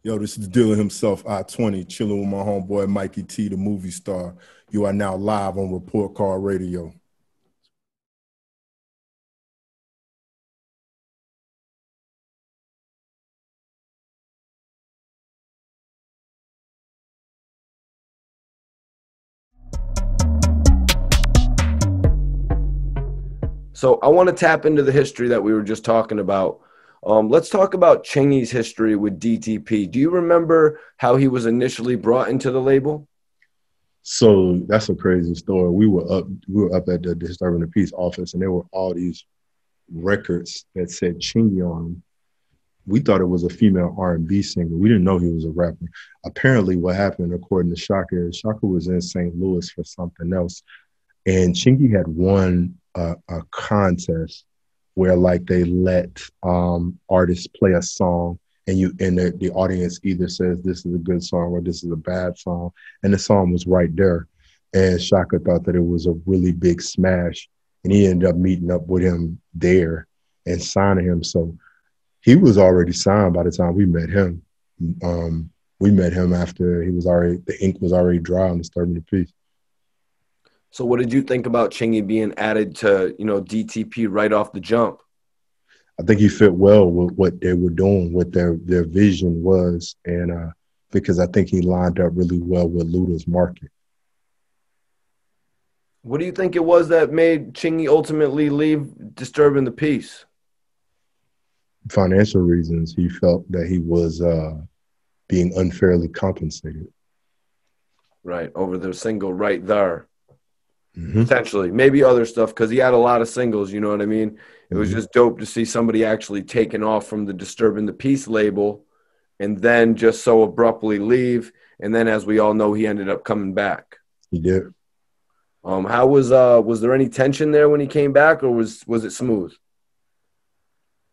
Yo, this is the dealer himself, I-20, chilling with my homeboy Mikey T, the movie star. You are now live on Report Card Radio. So I want to tap into the history that we were just talking about. Let's talk about Chingy's history with DTP. Do you remember how he was initially brought into the label? So that's a crazy story. We were up at the Disturbing the Peace office, and there were all these records that said Chingy on them. We thought it was a female R&B singer. We didn't know he was a rapper. Apparently, what happened, according to Shaka, is Shaka was in St. Louis for something else, and Chingy had won a contest where like they let artists play a song, and the audience either says this is a good song or this is a bad song, and the song was right there. And Shaka thought that it was a really big smash, and he ended up meeting up with him there and signing him. So he was already signed by the time we met him. We met him after the ink was already dry on Disturbing the Peace. So what did you think about Chingy being added to, DTP right off the jump? I think he fit well with what they were doing, what their vision was, and because I think he lined up really well with Luda's market. What do you think it was that made Chingy ultimately leave Disturbing the Peace? Financial reasons. He felt that he was being unfairly compensated. Right, over the single right there. Mm-hmm. Potentially. Maybe other stuff, because he had a lot of singles, you know what I mean? It was just dope to see somebody actually taken off from the Disturbing the Peace label and then just so abruptly leave. And then, as we all know, he ended up coming back. He did. How was there any tension there when he came back, or was it smooth?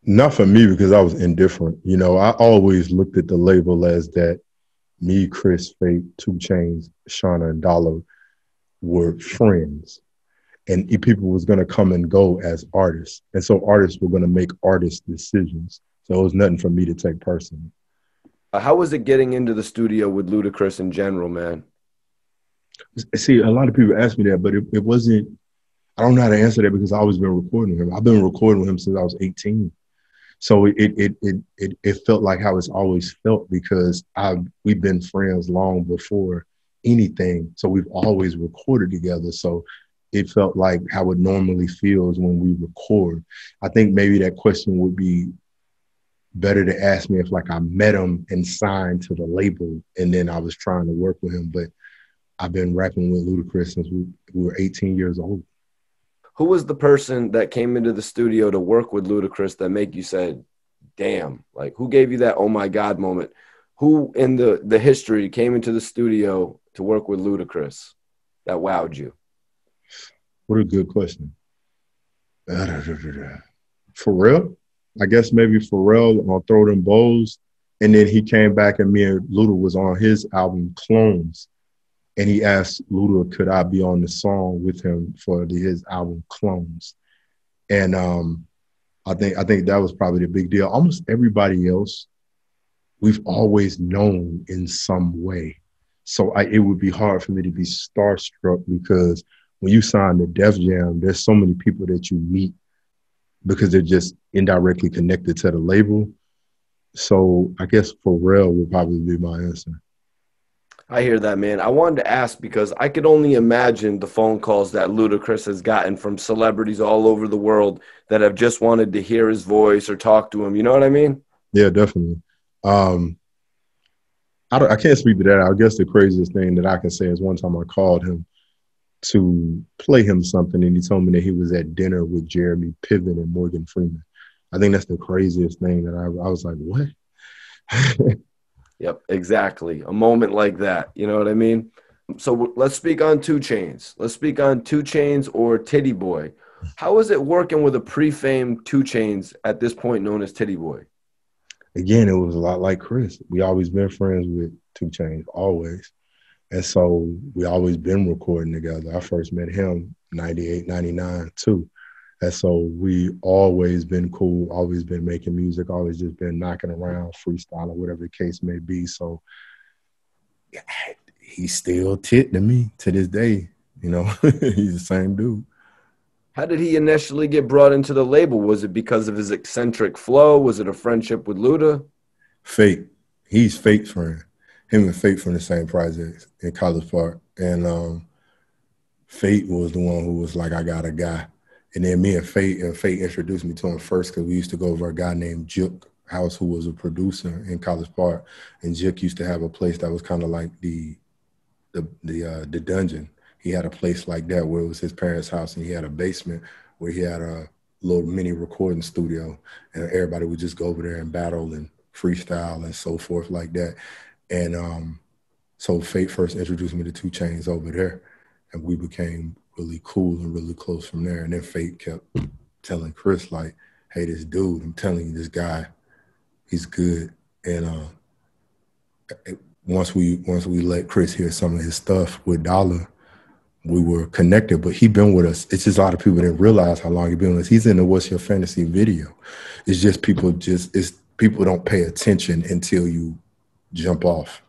Not for me, because I was indifferent. I always looked at the label as that me, Chris, Fate, 2 Chainz, Shauna, and Dollar were friends. And people was going to come and go as artists. And so artists were going to make artist decisions. So it was nothing for me to take personally. How was it getting into the studio with Ludacris in general, man? See, a lot of people ask me that, but it wasn't, I don't know how to answer that because I've always been recording with him. I've been recording with him since I was 18. So it felt like how it's always felt because we've been friends long before anything. So we've always recorded together. So it felt like how it normally feels when we record. I think maybe that question would be better to ask me if like I met him and signed to the label and then I was trying to work with him. But I've been rapping with Ludacris since we were 18 years old. Who was the person that came into the studio to work with Ludacris that make you said, damn, like who gave you that oh my God moment? Who in the history came into the studio to work with Ludacris that wowed you? What a good question. Pharrell? I guess maybe Pharrell on Throw Them Bows. And then he came back and me and Luda was on his album Clones. And he asked Luda, could I be on the song with him for his album Clones? And I think that was probably the big deal. Almost everybody else, we've always known in some way. So it would be hard for me to be starstruck because when you sign to Def Jam, there's so many people that you meet because they're just indirectly connected to the label. So I guess Pharrell would probably be my answer. I hear that, man. I wanted to ask because I could only imagine the phone calls that Ludacris has gotten from celebrities all over the world that have just wanted to hear his voice or talk to him. You know what I mean? Yeah, definitely. I can't speak to that. I guess the craziest thing that I can say is one time I called him to play him something, and he told me that he was at dinner with Jeremy Piven and Morgan Freeman. I think that's the craziest thing that I was like, what? Yep, exactly. A moment like that. You know what I mean? So let's speak on 2 Chainz. Let's speak on 2 Chainz or Titty Boy. How is it working with a pre-famed 2 Chainz at this point known as Titty Boy? Again, it was a lot like Chris. We always been friends with 2 Chainz, always. And so we always been recording together. I first met him 98, 99 too. And so we always been cool, always been making music, always just been knocking around, freestyling, whatever the case may be. So he's still tit to me to this day. You know, he's the same dude. How did he initially get brought into the label? Was it because of his eccentric flow? Was it a friendship with Luda? Fate. He's Fate's friend. Him and Fate from the same projects in College Park. And Fate was the one who was like, I got a guy. And then me and Fate introduced me to him first because we used to go over a guy named Juk House, who was a producer in College Park. And Juk used to have a place that was kind of like the dungeon. He had a place like that where it was his parents' house, and he had a basement where he had a little mini recording studio, and everybody would just go over there and battle and freestyle and so forth like that. And so Fate first introduced me to 2 Chainz over there, and we became really cool and really close from there. And then Fate kept telling Chris, like, hey, this dude, I'm telling you, this guy, he's good. And once we let Chris hear some of his stuff with Dollar, we were connected, but he been with us. It's just a lot of people didn't realize how long he been with us. He's in the What's Your Fantasy video. It's just people don't pay attention until you jump off.